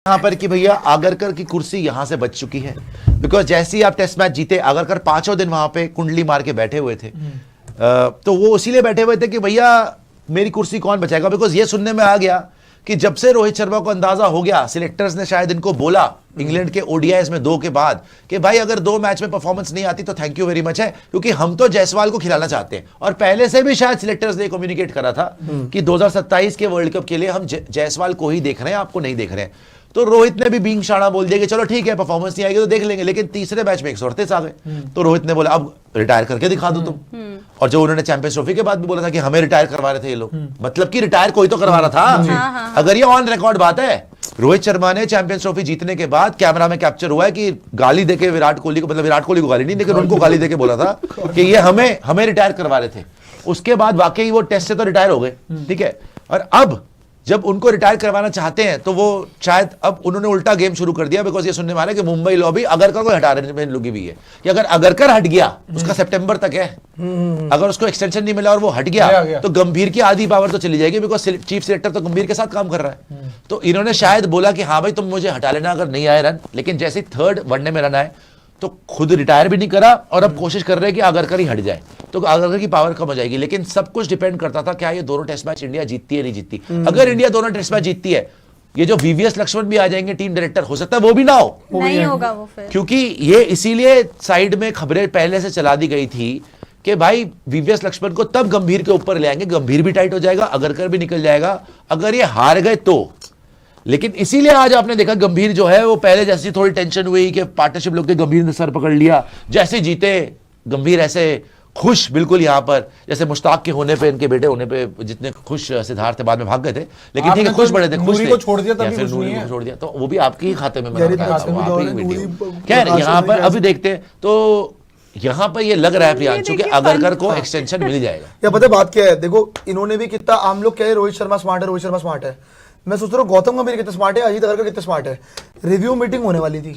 यहाँ पर कि भैया आगरकर की कुर्सी यहां से बच चुकी है, बिकॉज जैसे ही आप टेस्ट मैच जीते, आगरकर पांचों दिन वहां पे कुंडली मार के बैठे हुए थे। तो वो इसीलिए बैठे हुए थे कि भैया मेरी कुर्सी कौन बचाएगा, बिकॉज ये सुनने में आ गया कि जब से रोहित शर्मा को अंदाजा हो गया, सिलेक्टर्स ने शायद इनको बोला इंग्लैंड के ओडीआईज में 2 के बाद कि भाई अगर 2 मैच में परफॉर्मेंस नहीं आती तो थैंक यू वेरी मच है, क्योंकि हम तो जायसवाल को खिलाना चाहते हैं। और पहले से भी शायद सिलेक्टर्स ने कम्युनिकेट करा था कि 2027 के वर्ल्ड कप के लिए हम जायसवाल को ही देख रहे हैं, आपको नहीं देख रहे हैं। तो रोहित ने भी बीइंग शाणा बोल दिया कि चलो ठीक है, परफॉर्मेंस नहीं आएगी तो देख लेंगे। लेकिन तीसरे मैच में 138 आ गए, तो रोहित ने बोला अब रिटायर करके दिखा दो तुम। और जो उन्होंने चैंपियंस ट्रॉफी के बाद भी बोला था कि हमें रिटायर करवा रहे थे ये लोग, मतलब कि रिटायर कोई तो करवा रहा था। अगर ये ऑन रिकॉर्ड बात है, रोहित शर्मा ने चैंपियंस ट्रॉफी जीतने के बाद कैमरा में कैप्चर हुआ है कि गाली देके विराट कोहली को, मतलब विराट कोहली को गाली नहीं, लेकिन उनको गाली देके बोला था कि ये हमें रिटायर करवा रहे थे। उसके बाद वाकई वो टेस्ट से तो रिटायर हो गए, ठीक है। और अब जब उनको रिटायर करवाना चाहते हैं तो वो शायद अब उन्होंने उल्टा गेम शुरू कर दिया, बिकॉज ये सुनने में आ रहा है कि मुंबई लॉबी अगरकर को हटाने में लगी हुई है कि अगर अगरकर हट गया, उसका सितंबर तक है, अगर उसको एक्सटेंशन नहीं मिला और वो हट गया तो गंभीर की आधी पावर तो चली जाएगी, बिकॉज चीफ सिलेक्टर तो गंभीर के साथ काम कर रहा है। तो इन्होंने शायद बोला कि हाँ भाई तुम मुझे हटा लेना अगर नहीं आए रन, लेकिन जैसे थर्ड वनडे में रन आए तो खुद रिटायर भी नहीं करा और अब कोशिश कर रहे हैं कि आगरकर ही हट जाए तो आगरकर की पावर कम हो जाएगी। लेकिन सब कुछ डिपेंड करता था क्या ये दोनों टेस्ट मैच इंडिया जीतती है नहीं जीतती। अगर इंडिया दोनों टेस्ट मैच जीतती है, ये जो वीवीएस लक्ष्मण भी आ जाएंगे टीम डायरेक्टर, हो सकता है वो भी ना हो, नहीं होगा वो फिर, क्योंकि ये इसीलिए साइड में खबरें पहले से चला दी गई थी कि भाई वीवीएस लक्ष्मण को तब गंभीर के ऊपर ले आएंगे, गंभीर भी टाइट हो जाएगा, अगरकर भी निकल जाएगा अगर ये हार गए तो। लेकिन इसीलिए आज आपने देखा गंभीर जो है वो पहले जैसी थोड़ी टेंशन हुई कि पार्टनरशिप लोग के गंभीर ने सर पकड़ लिया, जैसे जीते गंभीर ऐसे खुश बिल्कुल यहाँ पर, जैसे मुश्ताक के होने पे, इनके बेटे होने पे जितने खुश सिद्धार्थ बाद में भाग गए थे, लेकिन ठीक है खुश बड़े थे, खुश थे, छोड़ दिया तभी फिर नूरी को छोड़ दिया तो वो भी आपके ही खाते में खैर। यहाँ पर अभी देखते हैं तो यहाँ पर ये लग रहा है प्रियांशु कि अगरकर को एक्सटेंशन मिल जाएगा। या पता बात क्या है, देखो इन्होंने भी कितना, आम लोग कह रहे रोहित शर्मा स्मार्ट है, रोहित शर्मा स्मार्ट है, मैं सोच रहा हूँ गौतम गंभीर कितना स्मार्ट है, अजीत अगरकर कितना स्मार्ट है। रिव्यू मीटिंग होने वाली थी,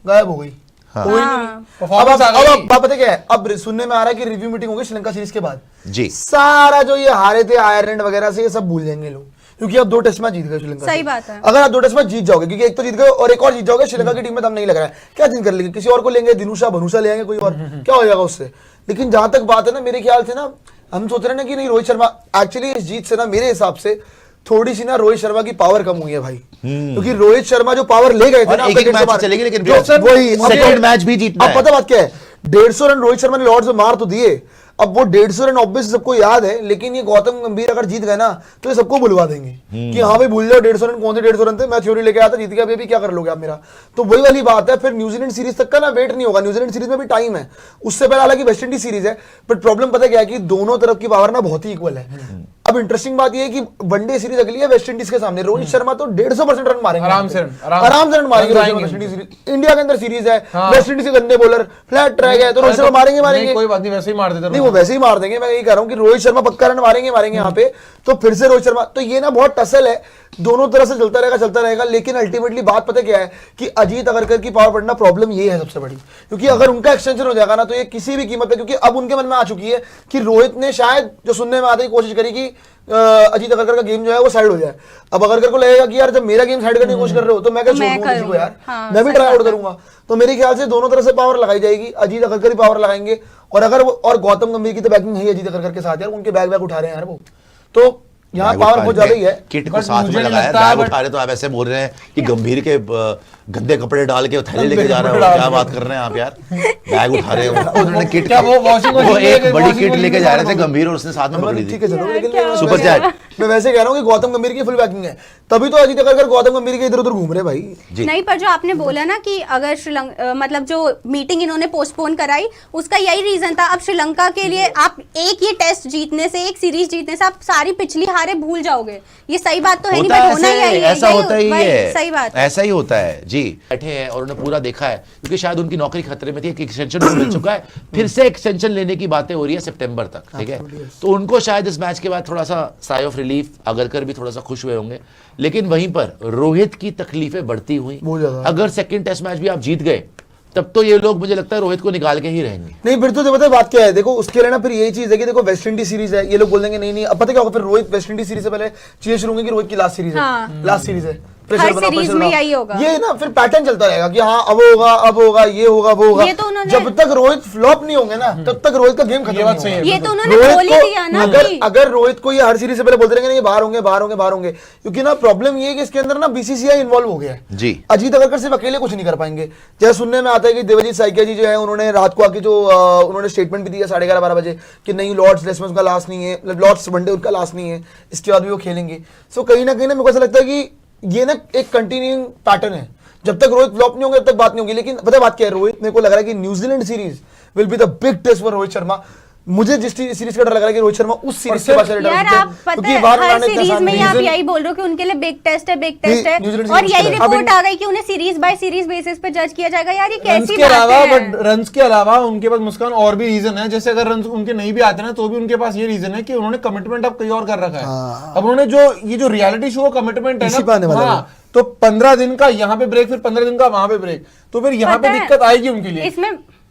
गायब हो गई। अब पता क्या है, अब सुनने में आ रहा है कि रिव्यू मीटिंग होगी श्रीलंका सीरीज के बाद जी। सारा जो ये हारे थे आयरलैंड वगैरह से, ये सब भूल जाएंगे लोग, क्योंकि अब 2 टेस्ट मैच जीत गए श्रीलंका। सही बात है। अगर आप 2 टेस्ट मैच जीत जाओगे, क्योंकि एक तो जीत गए और एक और जीत जाओगे, श्रीलंका की टीम में दम नहीं लग रहा है, क्या चीज कर लेंगे, किसी और को लेंगे, दिनुषा भनुषा ले आएंगे कोई और, क्या हो जाएगा उससे। लेकिन जहां तक बात है ना, मेरे ख्याल से ना हम सोच रहे हैं ना कि नहीं रोहित शर्मा, एक्चुअली इस जीत से ना मेरे हिसाब से थोड़ी सी ना रोहित शर्मा की पावर कम हुई है भाई, क्योंकि रोहित शर्मा जो पावर ले गए थे ना, एक मैच चलेगी, लेकिन वही सेकंड मैच भी जीतना है। अब पता बात क्या है, 150 रन रोहित शर्मा ने लॉर्ड्स में मार तो दिए, अब वो 150 रन ऑब्वियस सबको याद है, लेकिन ये गौतम गंभीर अगर जीत गए ना तो ये सबको भुलवा देंगे कि हाँ भाई भूल जाओ 150 रन, कौन से 150 रन थे, मैं थ्योरी लेके आया था, जीत गया, अभी क्या कर लोगे आप मेरा। तो वही वाली बात है, फिर न्यूजीलैंड सीरीज तक का ना वेट नहीं होगा, न्यूजीलैंड सीरीज में भी टाइम है, उससे पहले हालांकि वेस्ट इंडीज सीरीज है, बट प्रॉब्लम पता क्या है कि दोनों तरफ की पावर ना बहुत ही इक्वल है। अब इंटरेस्टिंग बात यह है कि वनडे सीरीज अगली है वेस्ट इंडीज के सामने, रोहित शर्मा तो 150% रन मारेंगे, आराम से रन मारेंगे वेस्ट इंडीज। इंडिया के अंदर सीरीज है, वेस्ट इंडीज के गंदे बॉलर, फ्लैट ट्रैक है, तो रोहित शर्मा मारेंगे, कोई बात नहीं, वैसे ही मार देते, नहीं वो वैसे ही मार देंगे। मैं यही कह रहा हूँ कि रोहित शर्मा पक्का रन मारेंगे यहाँ पे, तो फिर से रोहित शर्मा, तो ये ना बहुत टसल है, दोनों तरफ से चलता रहेगा। लेकिन अल्टीमेटली बात पता क्या है कि अजीत अगरकर की पावर बढ़ना प्रॉब्लम ये है सबसे बड़ी, क्योंकि अगर उनका एक्सटेंशन हो जाएगा ना तो ये किसी भी कीमत पे, क्योंकि अब उनके मन में आ चुकी है कि रोहित ने शायद जो सुनने में आते ही कोशिश करी कि अजीत अगरकर का गेम जो है वो साइड हो जाए। अब अगरकर को लगेगा कि यार जब मेरा गेम साइड करने की कोशिश कर रहे हो तो मैं क्या छोड़ दूंगा किसी को यार, मैं भी ट्राई आउट करूंगा। तो मेरे ख्याल से दोनों तरफ से पावर लगाई जाएगी, अजीत अगरकर ही पावर लगाएंगे, और अगर और गौतम गंभीर की तो बैटिंग है अजीत अगरकर के साथ यार, उनके बैग उठा रहे हैं यार वो, तो यहाँ पावर बहुत ज्यादा ही है। किट को साथ में लगाया, बैग उठा रहे, तो आप ऐसे बोल रहे हैं कि गंभीर के गंदे कपड़े डाल के थैले लेके जा रहे हो, क्या बात कर रहे हैं आप यार, बैग उठा रहे हो। उन्होंने किट, क्या वो एक बड़ी किट लेके जा रहे थे गंभीर और उसने साथ में पकड़ी थी, ठीक है चलो, लेकिन सुपर चैट मैं वैसे कह रहा हूँ कि गौतम गंभीर की फुल बैकिंग है, तभी तो अजीत अगरकर गौतम गंभीर के इधर उधर घूम रहे भाई। नहीं, पर जो आपने बोला ना कि अगर श्रीलंका, मतलब जो मीटिंग इन्होंने पोस्टपोन कराई, उसका यही रीजन था। अब श्रीलंका के लिए आप एक ये टेस्ट जीतने से, एक सीरीज जीतने से आप सारी पिछली हारे भूल जाओगे, ये सही बात तो है नहीं, बट होना ही है, ऐसा होता ही है, सही बात, ऐसा ही होता है जी। बैठे हैं और उन्होंने पूरा देखा है, क्योंकि शायद उनकी नौकरी खतरे में थी, कि एक्सटेंशन मिल चुका है, फिर से एक्सटेंशन लेने की बातें हो रही है सितंबर तक, ठीक है। तो उनको शायद इस मैच के बाद थोड़ा सा साई ऑफ रिलीफ, अगरकर भी थोड़ा सा खुश हुए होंगे। लेकिन वहीं पर रोहित की तकलीफें बढ़ती हुई, अगर सेकंड टेस्ट मैच भी आप जीत गए तब तो ये लोग मुझे लगता है रोहित को निकाल के ही रहेंगे। नहीं फिर तो पता है बात क्या है, देखो उसके लिए ना फिर यही चीज है कि देखो वेस्ट इंडीज सीरीज है, ये लोग बोल देंगे नहीं नहीं, अब पता क्या होगा, फिर रोहित वेस्ट इंडीज सीरीज से पहले चीजें शुरू होंगी कि रोहित की लास्ट सीरीज है, लास्ट सीरीज है, हर सीरीज में यही होगा। ये ना फिर पैटर्न चलता रहेगा कि हाँ अब होगा, अब होगा, ये होगा, वो होगा। ये तो उन्होंने- जब तक रोहित फ्लॉप नहीं होंगे ना तब तक रोहित का गेम खत्म नहीं होगा। ये तो उन्होंने बोल ही दिया ना कि अगर रोहित को ये हर सीरीज से पहले बोलते रहेंगे ये बाहर होंगे, बाहर होंगे, बाहर होंगे, क्योंकि ना प्रॉब्लम ये है कि इसके अंदर ना बीसीसीआई इन्वॉल्व हो गया है जी। अजीत अगरकर सिर्फ अकेले कुछ नहीं कर पाएंगे। जैसे सुनने में आता है कि देवजीत साइकिया जी जो है उन्होंने रात को आके जो उन्होंने स्टेटमेंट भी दिया 11:30-12 बजे कि नहीं लॉर्ड्स टेस्ट में उनका लास्ट नहीं है, लॉर्ड्स वनडे उनका लास्ट नहीं है, इसके बाद भी वो खेलेंगे। सो कहीं ना मेरे को ऐसा लगता है कि ये ना एक कंटिन्यूइंग पैटर्न है। जब तक रोहित फ्लॉप नहीं होंगे तब तक बात नहीं होगी। लेकिन पता है बात क्या है, रोहित मेरे को लग रहा है कि New Zealand series will be the big test for Rohit Sharma. मुझे जिस सीरीज का डर लग रहा है कि रोहित शर्मा उस सीरीज के बाद यार आप पता है हर सीरीज में आप यही बोल रहे हो कि उनके लिए बिग टेस्ट है, बिग टेस्ट है, और यही रिपोर्ट आ गई कि उन्हें सीरीज बाय सीरीज बेसिस पे जज किया जाएगा। यार ये कैसी बात है? बट रन्स के अलावा उनके पास मुस्कान और भी रीजन है। जैसे अगर रन्स उनके नहीं भी आते ना तो भी उनके पास ये रीजन है कि उन्होंने कमिटमेंट अब कहीं और कर रखा है। अब उन्होंने जो रियलिटी शो कमिटमेंट है ना, तो 15 दिन का यहाँ पे ब्रेक, फिर 15 दिन का वहां पे ब्रेक, तो फिर यहाँ पे दिक्कत आएगी उनके लिए।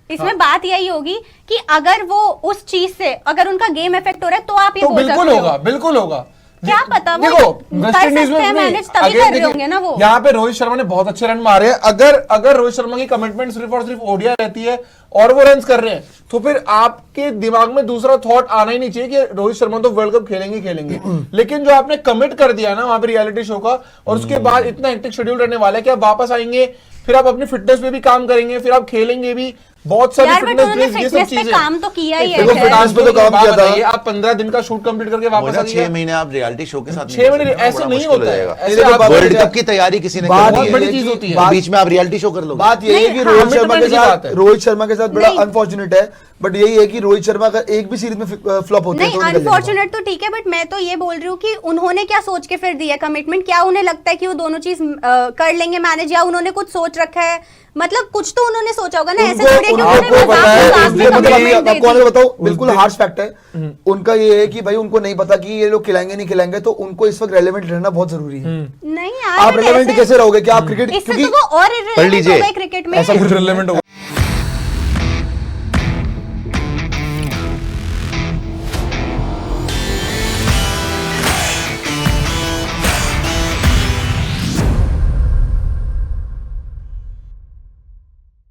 इसमें बात यही होगी कि अगर वो उस चीज से अगर उनका गेम इफेक्ट हो रहा है तो आप ये बोल सकते हो। बिल्कुल होगा। क्या पता वो देखो कर सकते हैं मैनेज, तभी कर रहे होंगे ना वो। यहाँ पे रोहित शर्मा ने बहुत अच्छे रन मारे हैं। अगर रोहित शर्मा की कमिटमेंट सिर्फ और सिर्फ ओडीआई रहती है और वो रन कर रहे हैं तो फिर आपके दिमाग में दूसरा थॉट आना ही नहीं चाहिए कि रोहित शर्मा तो वर्ल्ड कप खेलेंगे। लेकिन जो आपने कमिट कर दिया ना वहां पे रियलिटी शो का, और उसके बाद इतना हेक्टिक शेड्यूल रहने वाला है कि आप वापस आएंगे, फिर आप अपनी फिटनेस पे भी काम करेंगे, फिर आप खेलेंगे भी, बहुत सारी फिटनेस ड्रिल्स, ये सब चीजें काम तो किया ही देखो, है। फिटनेस पे तो काम किया था। आप 15 दिन का शूट कंप्लीट करके वापस आ 6 महीने आप रियलिटी शो के साथ 6 महीने ऐसे नहीं होता है। ऐसे आप वर्ल्ड कप की तैयारी किसी ने बात कर ली बड़ी है, चीज होती है। बीच में आप रियलिटी शो कर लो। बात यही है कि नहीं, रोहित शर्मा के commitment की बात साथ है। बड़ा नहीं। अनफॉर्चुनेट है, बट यही है कि रोहित शर्मा अगर एक भी सीरीज में फ्लॉप होते हैं नहीं, तो निकल जाएगा। अनफॉर्चुनेट तो ठीक है, बट मैं तो ये बोल रही हूँ कि उन्होंने क्या सोच के फिर दिया कमिटमेंट? क्या उन्हें लगता है कि वो दोनों चीज कर लेंगे मैनेज, या उन्होंने कुछ सोच रखा है? मतलब कुछ तो उन्होंने सोचा होगा ना। ऐसे थोड़ी कि उन्होंने मजाक में कमिटमेंट दे दी। बताओ बिल्कुल हार्श फैक्ट है उनका, ये है कि भाई उनको नहीं पता कि ये लोग खिलाएंगे नहीं खिलाएंगे, तो उनको इस वक्त रेलेवेंट रहना बहुत जरूरी है। नहीं यार, आप but रेलेवेंट ऐसे- कैसे रहोगे कि आप क्रिकेट, इससे क्योंकि तो वो और पढ़ लीजिए। irrelevant हो गए क्रिकेट में। ऐसा रिलेवेंट होगा।